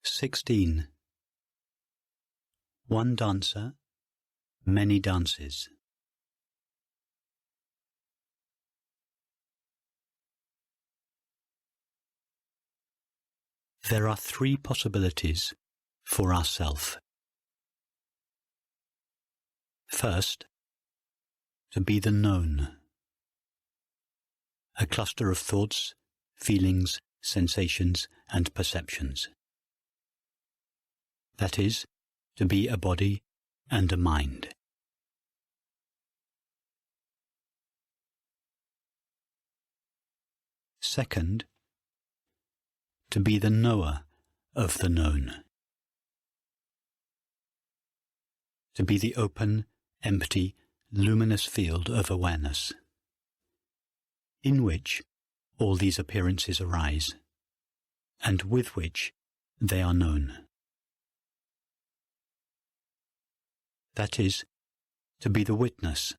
16. One dancer, many dances. There are three possibilities for our self. First, to be the known, a cluster of thoughts, feelings, sensations, and perceptions. That is, to be a body and a mind. Second, to be the knower of the known. To be the open, empty, luminous field of awareness, in which all these appearances arise, and with which they are known. That is, to be the witness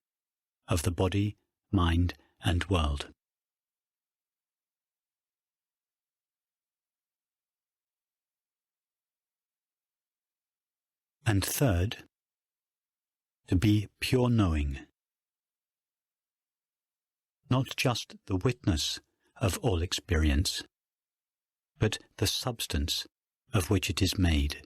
of the body, mind, and world. And third, to be pure knowing, not just the witness of all experience, but the substance of which it is made.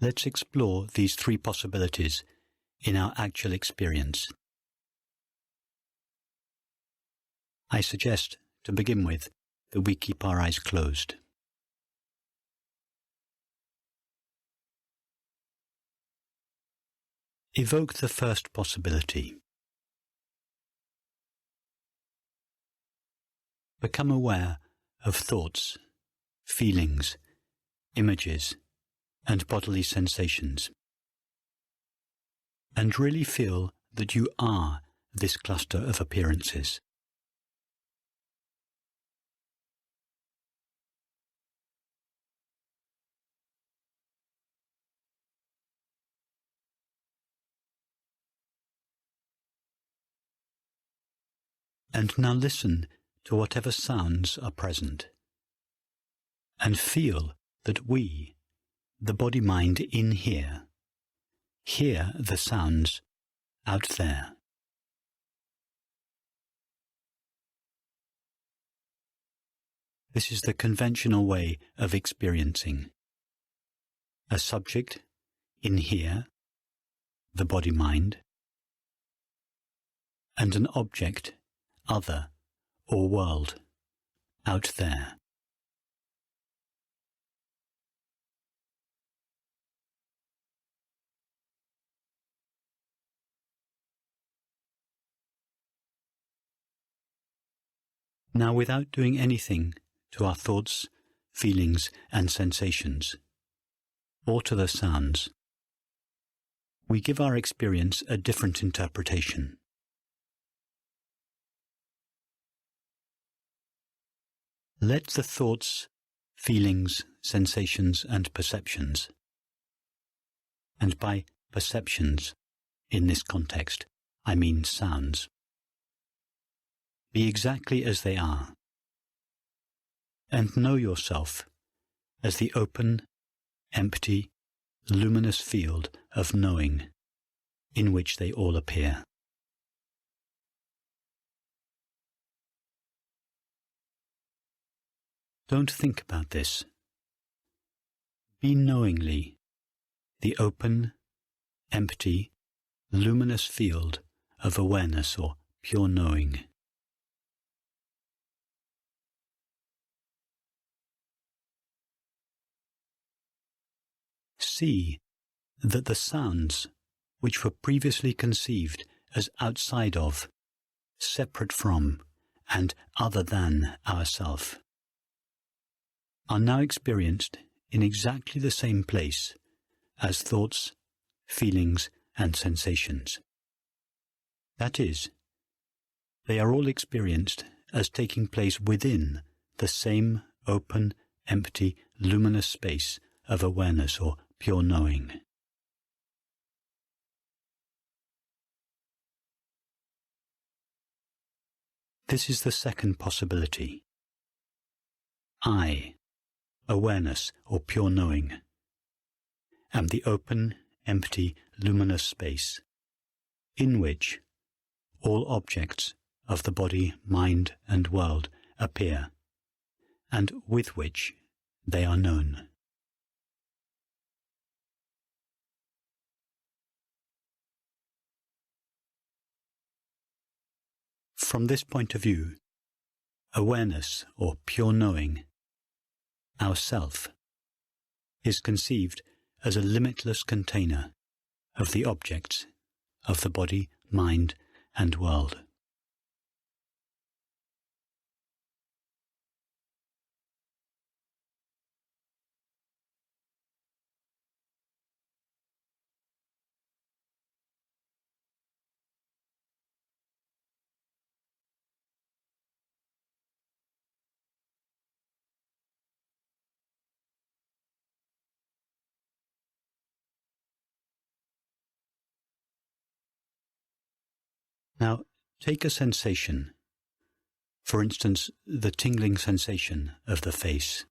Let's explore these three possibilities in our actual experience. I suggest, to begin with, that we keep our eyes closed. Evoke the first possibility. Become aware of thoughts, feelings, images, and bodily sensations, and really feel that you are this cluster of appearances. And now listen to whatever sounds are present, and feel that we, the body-mind in here, hear the sounds out there. This is the conventional way of experiencing. A subject in here, the body-mind, and an object, other, or world, out there. Now, without doing anything to our thoughts, feelings, and sensations, or to the sounds, we give our experience a different interpretation. Let the thoughts, feelings, sensations, and perceptions, and by perceptions, in this context, I mean sounds, be exactly as they are, and know yourself as the open, empty, luminous field of knowing in which they all appear. Don't think about this. Be knowingly the open, empty, luminous field of awareness or pure knowing. See that the sounds which were previously conceived as outside of, separate from, and other than ourself are now experienced in exactly the same place as thoughts, feelings, and sensations. That is, they are all experienced as taking place within the same open, empty, luminous space of awareness or pure knowing. This is the second possibility. I, awareness or pure knowing, am the open, empty, luminous space in which all objects of the body, mind and world appear, and with which they are known. From this point of view, awareness or pure knowing, our self, is conceived as a limitless container of the objects of the body, mind and world. Now, take a sensation, for instance, the tingling sensation of the face.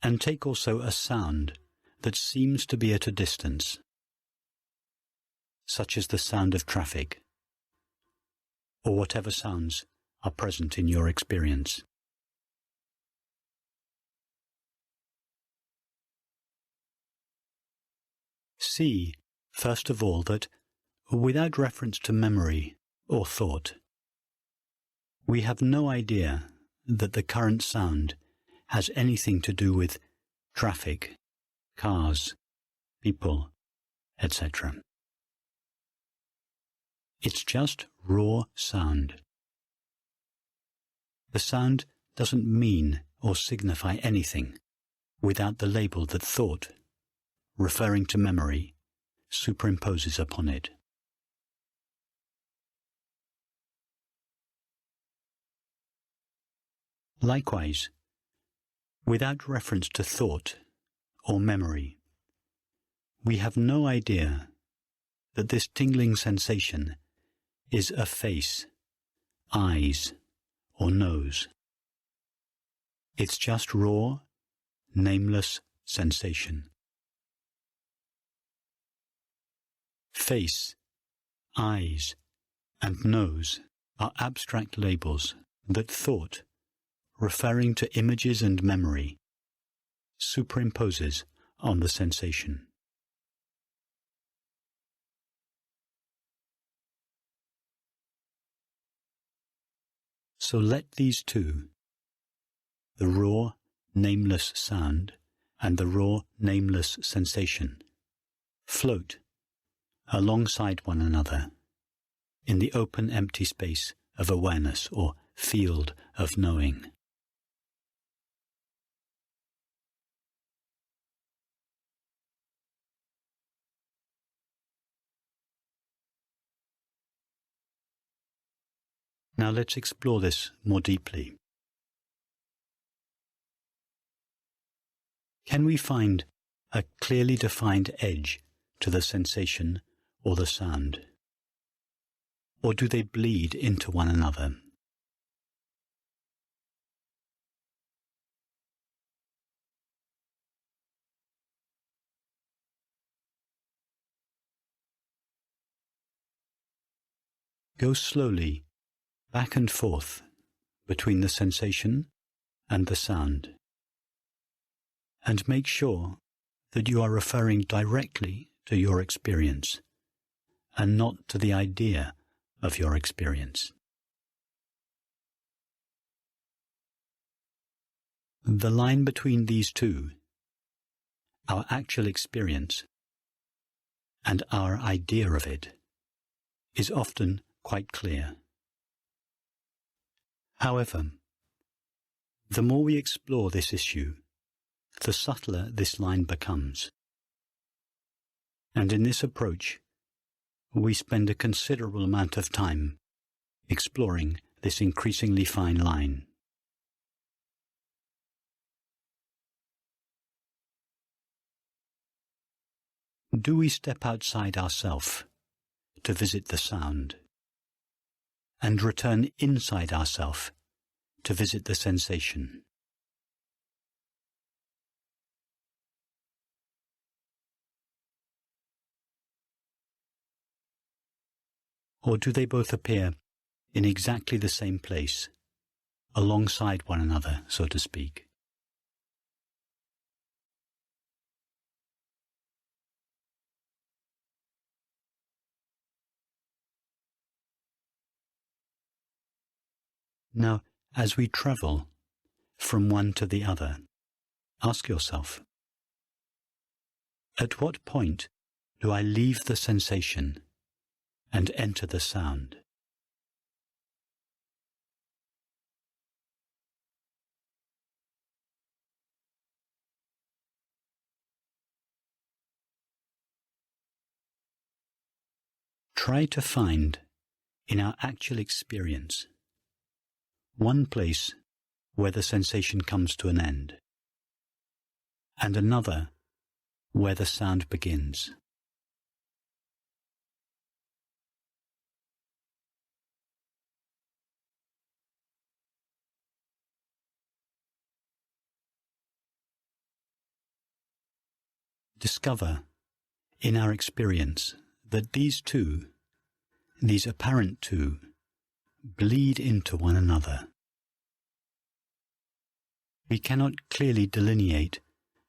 And take also a sound that seems to be at a distance, such as the sound of traffic, or whatever sounds are present in your experience. See, first of all, that without reference to memory or thought, we have no idea that the current sound has anything to do with traffic, cars, people, etc. It's just raw sound. The sound doesn't mean or signify anything without the label that thought, referring to memory, superimposes upon it. Likewise, without reference to thought or memory, we have no idea that this tingling sensation is a face, eyes, or nose. It's just raw, nameless sensation. Face, eyes, and nose are abstract labels that thought, referring to images and memory, superimposes on the sensation. So let these two, the raw, nameless sound and the raw, nameless sensation, float alongside one another in the open, empty space of awareness or field of knowing. Now let's explore this more deeply. Can we find a clearly defined edge to the sensation or the sound? Or do they bleed into one another? Go slowly back and forth between the sensation and the sound, and make sure that you are referring directly to your experience and not to the idea of your experience. The line between these two, our actual experience and our idea of it, is often quite clear. However, the more we explore this issue, the subtler this line becomes. And in this approach, we spend a considerable amount of time exploring this increasingly fine line. Do we step outside ourself to visit the sound, and return inside ourself to visit the sensation? Or do they both appear in exactly the same place, alongside one another, so to speak? Now, as we travel from one to the other, ask yourself, at what point do I leave the sensation and enter the sound? Try to find, in our actual experience, one place where the sensation comes to an end, and another where the sound begins. Discover, in our experience, that these apparent two, bleed into one another. We cannot clearly delineate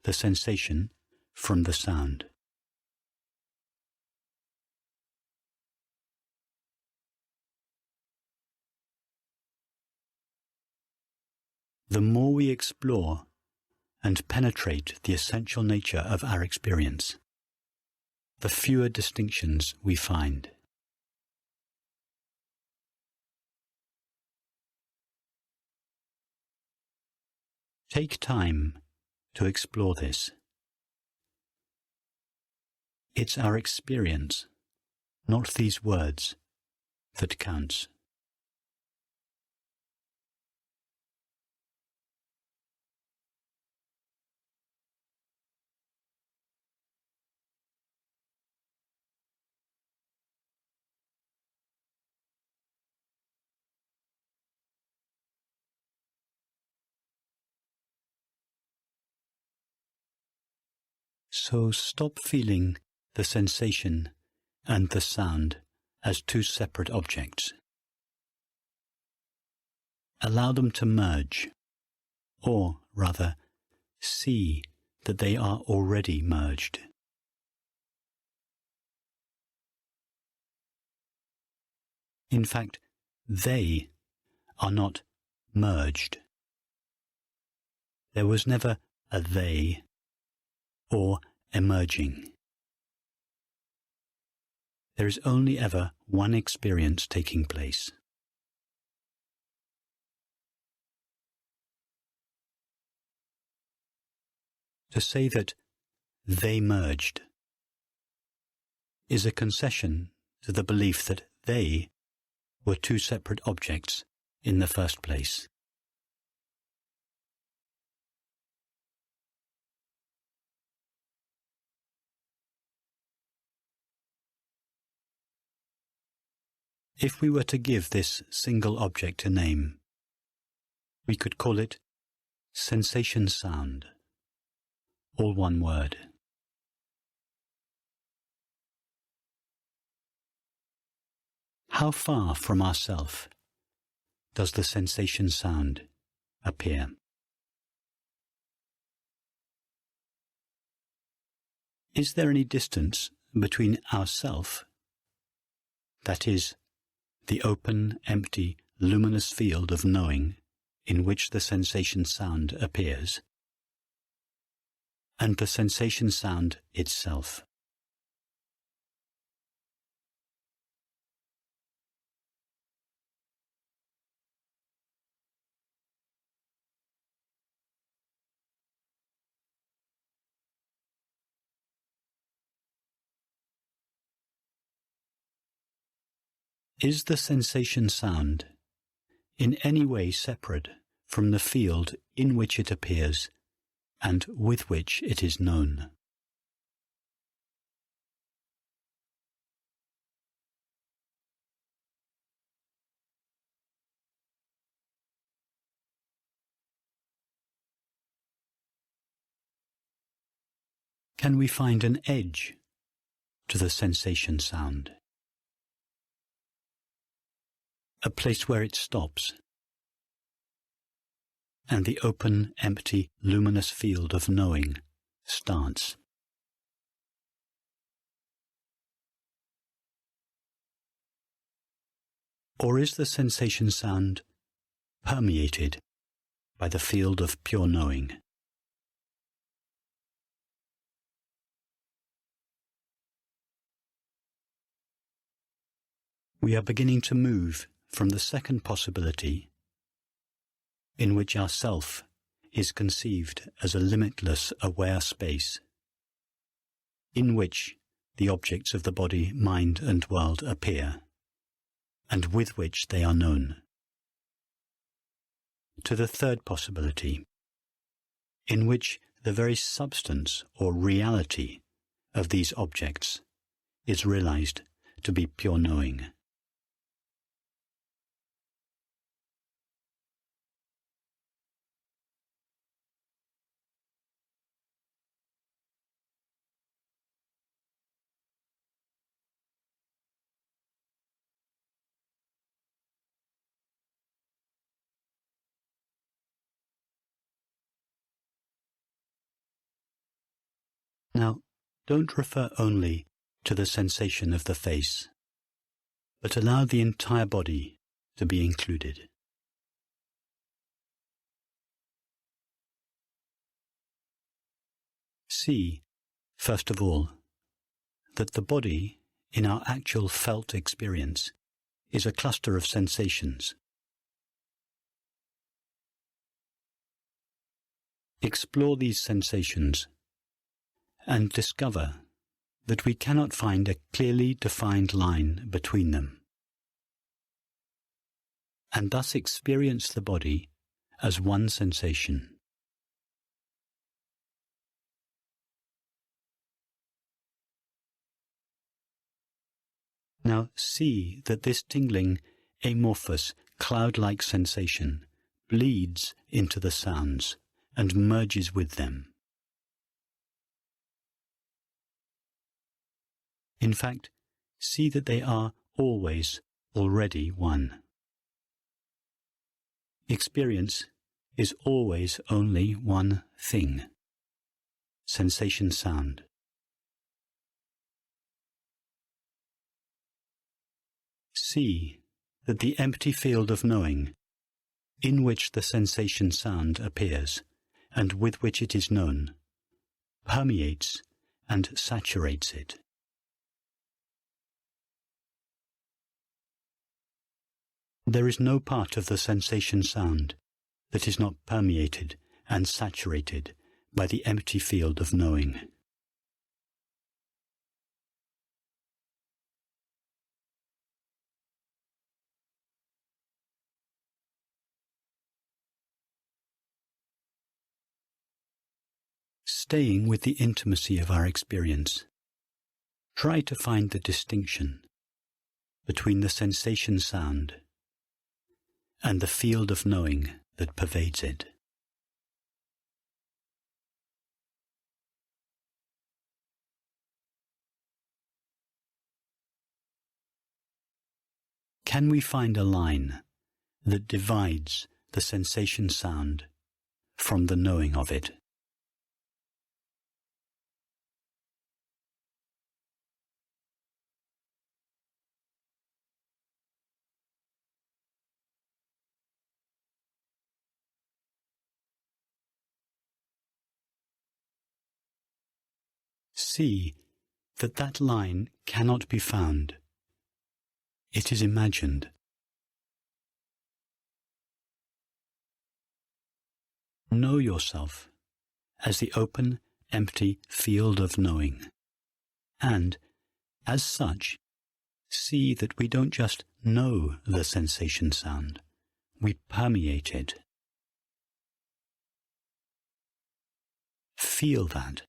the sensation from the sound. The more we explore and penetrate the essential nature of our experience, the fewer distinctions we find. Take time to explore this. It's our experience, not these words, that counts. So stop feeling the sensation and the sound as two separate objects. Allow them to merge, or rather, see that they are already merged. In fact, they are not merged. There was never a they or emerging. There is only ever one experience taking place. To say that they merged is a concession to the belief that they were two separate objects in the first place. If we were to give this single object a name, we could call it sensation sound, all one word. How far from ourself does the sensation sound appear? Is there any distance between ourself, that is, the open, empty, luminous field of knowing in which the sensation sound appears, and the sensation sound itself? Is the sensation sound in any way separate from the field in which it appears and with which it is known? Can we find an edge to the sensation sound? A place where it stops, and the open, empty, luminous field of knowing starts. Or is the sensation sound permeated by the field of pure knowing? We are beginning to move from the second possibility, in which our self is conceived as a limitless aware space, in which the objects of the body, mind, and world appear, and with which they are known, to the third possibility, in which the very substance or reality of these objects is realized to be pure knowing. Now, don't refer only to the sensation of the face, but allow the entire body to be included. See, first of all, that the body, in our actual felt experience, is a cluster of sensations. Explore these sensations and discover that we cannot find a clearly defined line between them, and thus experience the body as one sensation. Now see that this tingling, amorphous, cloud-like sensation bleeds into the sounds and merges with them. In fact, see that they are always already one. Experience is always only one thing: sensation sound. See that the empty field of knowing, in which the sensation sound appears and with which it is known, permeates and saturates it. There is no part of the sensation sound that is not permeated and saturated by the empty field of knowing. Staying with the intimacy of our experience, try to find the distinction between the sensation sound and the field of knowing that pervades it. Can we find a line that divides the sensation sound from the knowing of it? See that that line cannot be found. It is imagined. Know yourself as the open, empty field of knowing, and, as such, see that we don't just know the sensation sound, we permeate it. Feel that.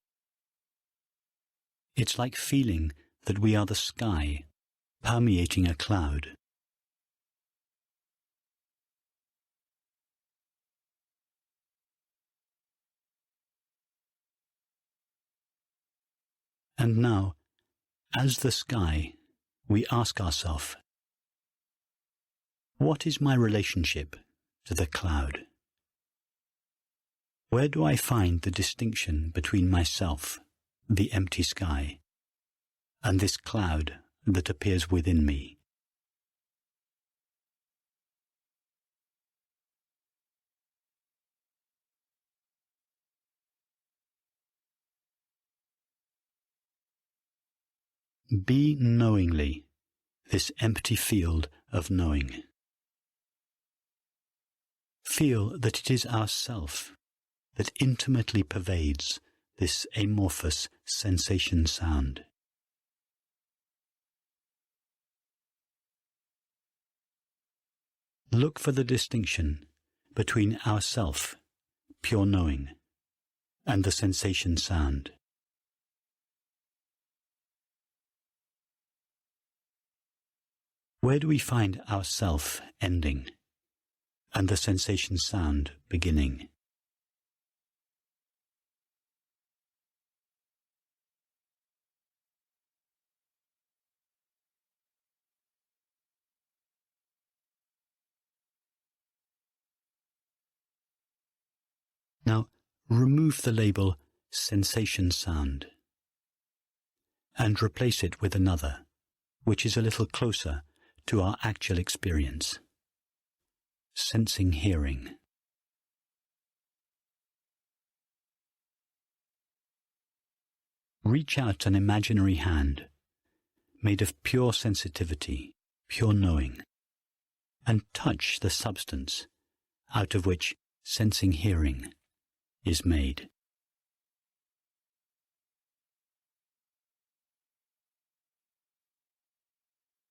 It's like feeling that we are the sky, permeating a cloud. And now, as the sky, we ask ourselves, what is my relationship to the cloud? Where do I find the distinction between myself, the empty sky, and this cloud that appears within me? Be knowingly this empty field of knowing. Feel that it is our self that intimately pervades this amorphous sensation sound. Look for the distinction between our self, pure knowing, and the sensation sound. Where do we find our self ending and the sensation sound beginning? Now, remove the label sensation sound and replace it with another, which is a little closer to our actual experience. Sensing hearing. Reach out an imaginary hand made of pure sensitivity, pure knowing, and touch the substance out of which sensing hearing is made.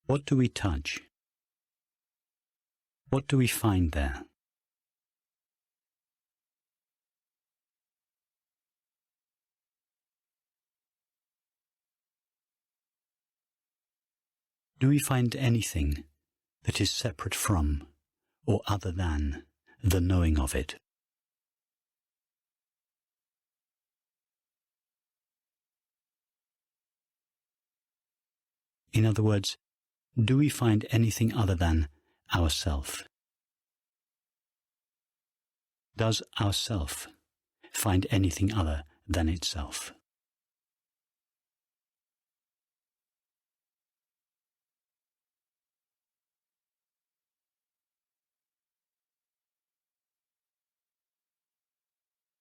What do we touch? What do we find there? Do we find anything that is separate from or other than the knowing of it? In other words, do we find anything other than ourself? Does ourself find anything other than itself?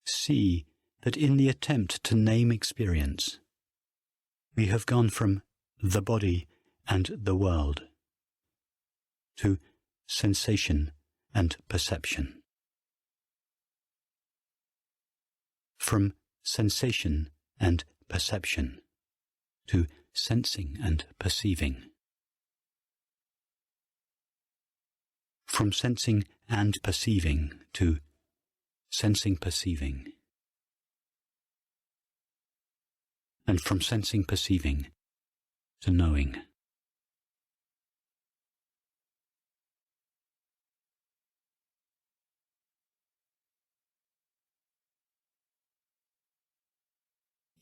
See that in the attempt to name experience, we have gone from the body and the world to sensation and perception. From sensation and perception to sensing and perceiving. From sensing and perceiving to sensing perceiving. And from sensing perceiving to knowing.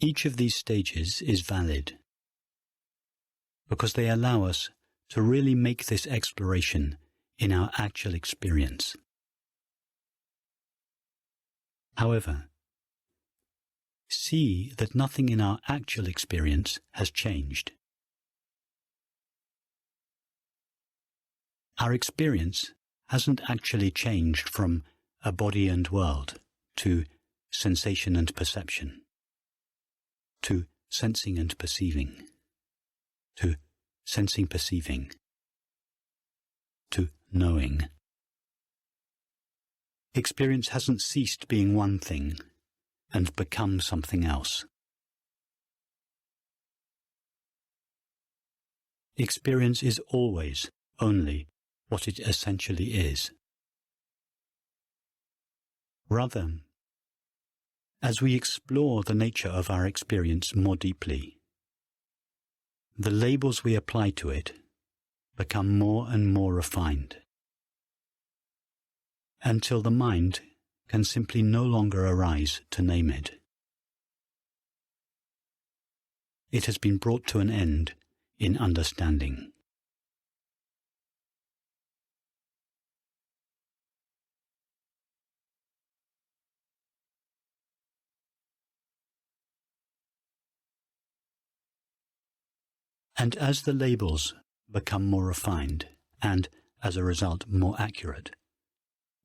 Each of these stages is valid because they allow us to really make this exploration in our actual experience. However, see that nothing in our actual experience has changed. Our experience hasn't actually changed from a body and world to sensation and perception, to sensing and perceiving, to sensing perceiving, to knowing. Experience hasn't ceased being one thing and become something else. Experience is always only what it essentially is. Rather, as we explore the nature of our experience more deeply, the labels we apply to it become more and more refined, until the mind can simply no longer arise to name it. it has been brought to an end in understanding. And as the labels become more refined and, as a result, more accurate,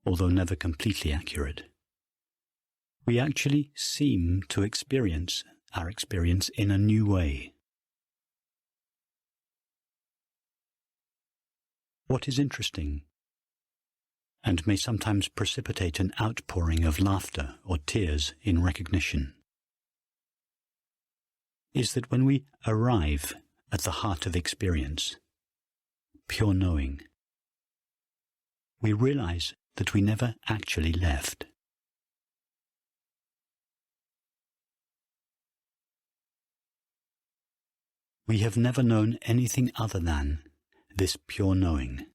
although never completely accurate, we actually seem to experience our experience in a new way. What is interesting, and may sometimes precipitate an outpouring of laughter or tears in recognition, is that when we arrive at the heart of experience, pure knowing, we realize that we never actually left. We have never known anything other than this pure knowing.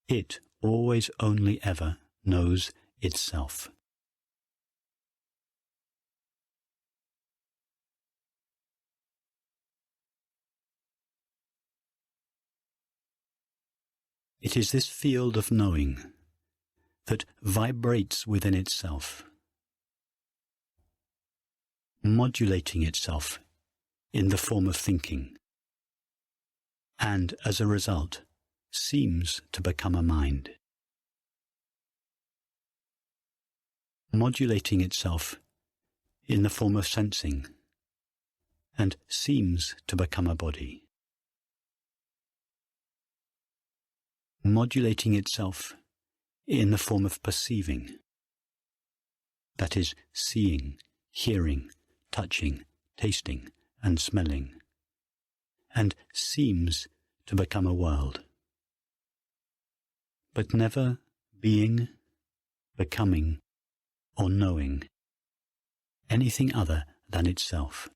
It always only ever knows itself. It is this field of knowing that vibrates within itself, modulating itself in the form of thinking, and as a result seems to become a mind, modulating itself in the form of sensing, and seems to become a body, modulating itself in the form of perceiving, that is, seeing, hearing, touching, tasting, and smelling, and seems to become a world, but never being, becoming, or knowing anything other than itself.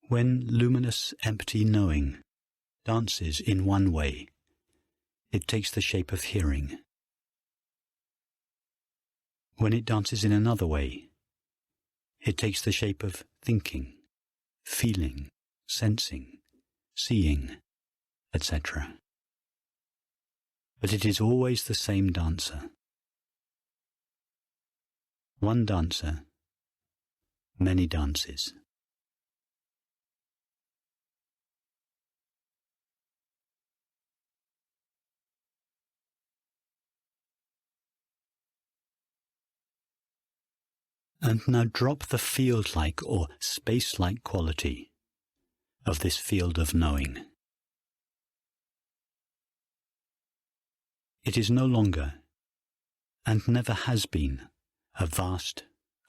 When luminous, empty knowing dances in one way, it takes the shape of hearing. When it dances in another way, it takes the shape of thinking, feeling, sensing, seeing, etc. But it is always the same dancer. One dancer, many dances. And now drop the field-like or space-like quality of this field of knowing. It is no longer, and never has been, a vast,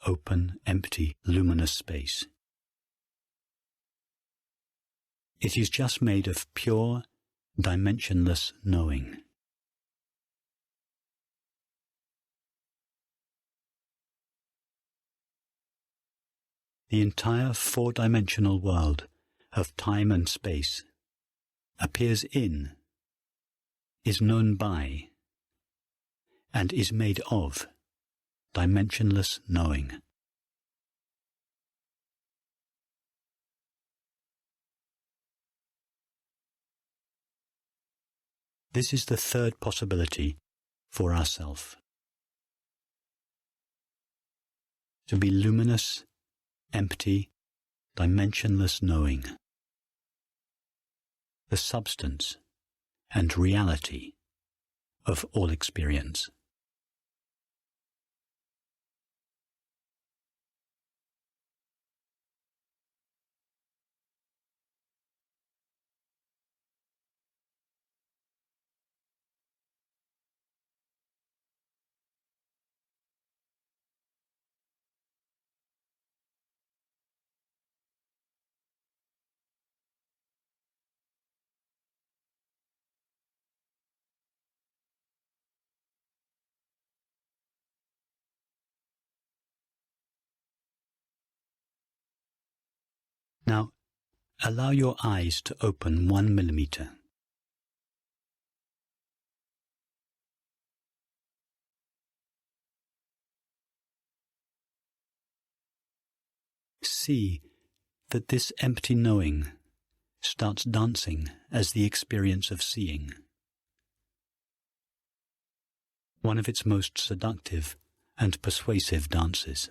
open, empty, luminous space. It is just made of pure, dimensionless knowing. The entire four-dimensional world of time and space appears in, is known by, and is made of dimensionless knowing. This is the third possibility for ourself. To be luminous, empty, dimensionless knowing. The substance and reality of all experience. Now, Allow your eyes to open 1 millimeter. See that this empty knowing starts dancing as the experience of seeing, one of its most seductive and persuasive dances.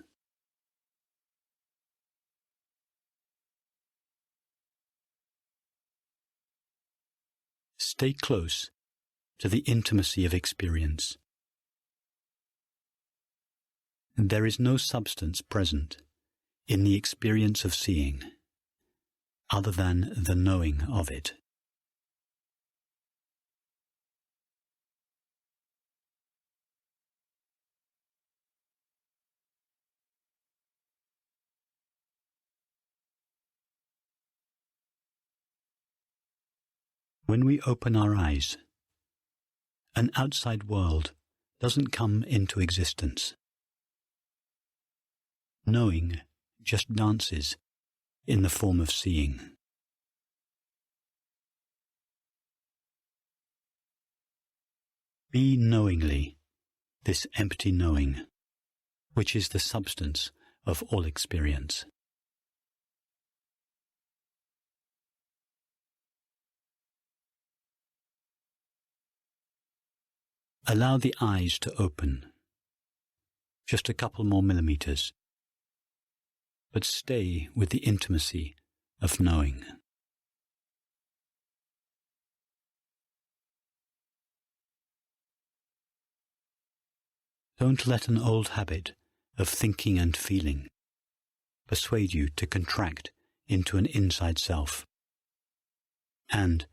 Stay close to the intimacy of experience. There is no substance present in the experience of seeing other than the knowing of it. When we open our eyes, an outside world doesn't come into existence. Knowing just dances in the form of seeing. Be knowingly this empty knowing, which is the substance of all experience. Allow the eyes to open, just a couple more millimeters, but stay with the intimacy of knowing. Don't let an old habit of thinking and feeling persuade you to contract into an inside self, and,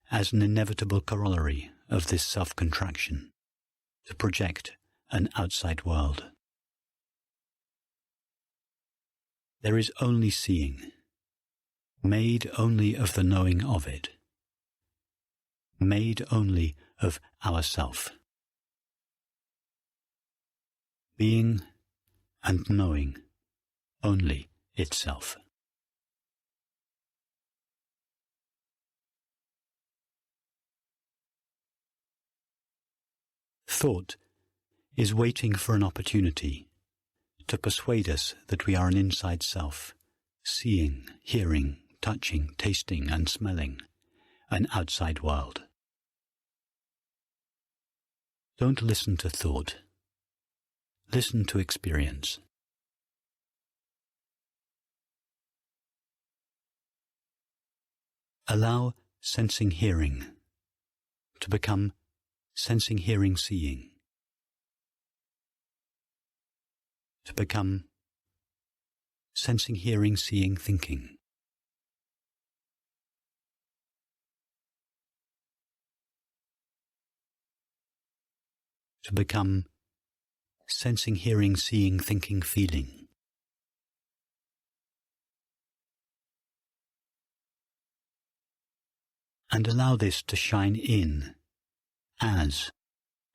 as an inevitable corollary of this self-contraction, to project an outside world. There is only seeing, made only of the knowing of it, made only of ourself. Being and knowing only itself. Thought is waiting for an opportunity to persuade us that we are an inside self, seeing, hearing, touching, tasting, and smelling an outside world. Don't listen to thought. Listen to experience. Allow sensing hearing to become sensing hearing seeing, to become sensing hearing seeing thinking, to become sensing hearing seeing thinking feeling. And allow this to shine in as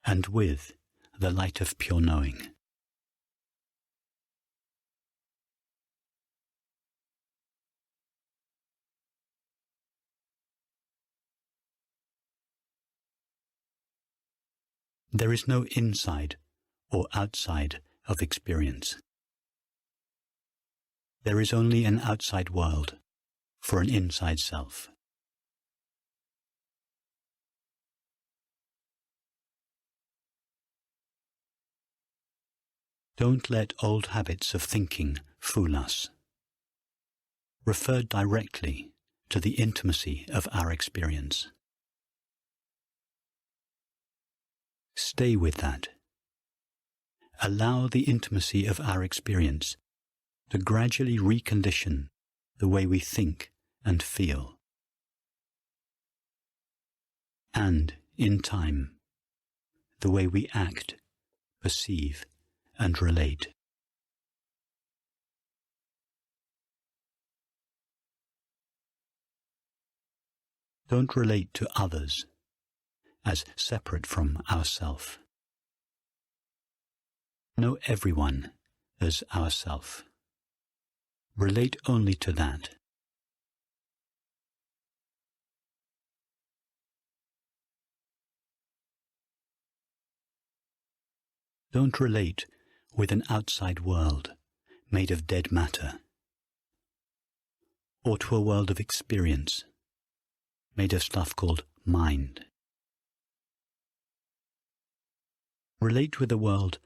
and with the light of pure knowing. There is no inside or outside of experience. There is only an outside world for an inside self. Don't let old habits of thinking fool us. Refer directly to the intimacy of our experience. Stay with that. Allow the intimacy of our experience to gradually recondition the way we think and feel. And, in time, the way we act, perceive, and relate. Don't relate to others as separate from ourself. Know everyone as ourself. Relate only to that. Don't relate with an outside world made of dead matter, or to a world of experience made of stuff called mind. Relate with a world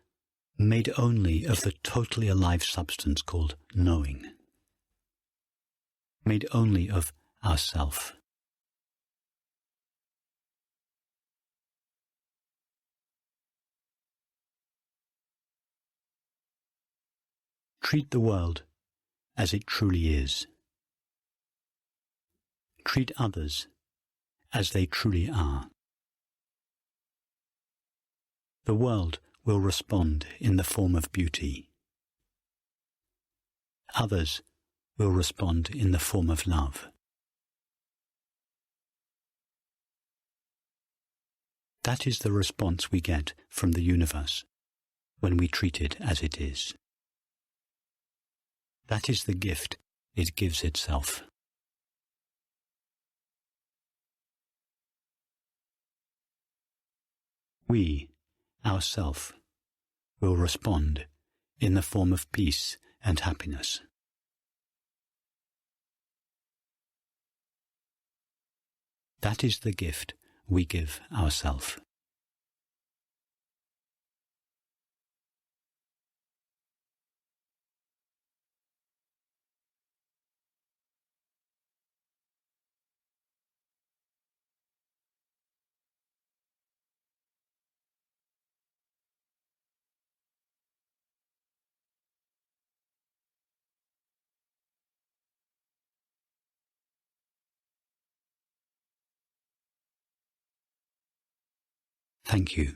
made only of the totally alive substance called knowing, made only of ourself. Treat the world as it truly is. Treat others as they truly are. The world will respond in the form of beauty. Others will respond in the form of love. That is the response we get from the universe when we treat it as it is. That is the gift it gives itself. We, ourself, will respond in the form of peace and happiness. That is the gift we give ourself. Thank you.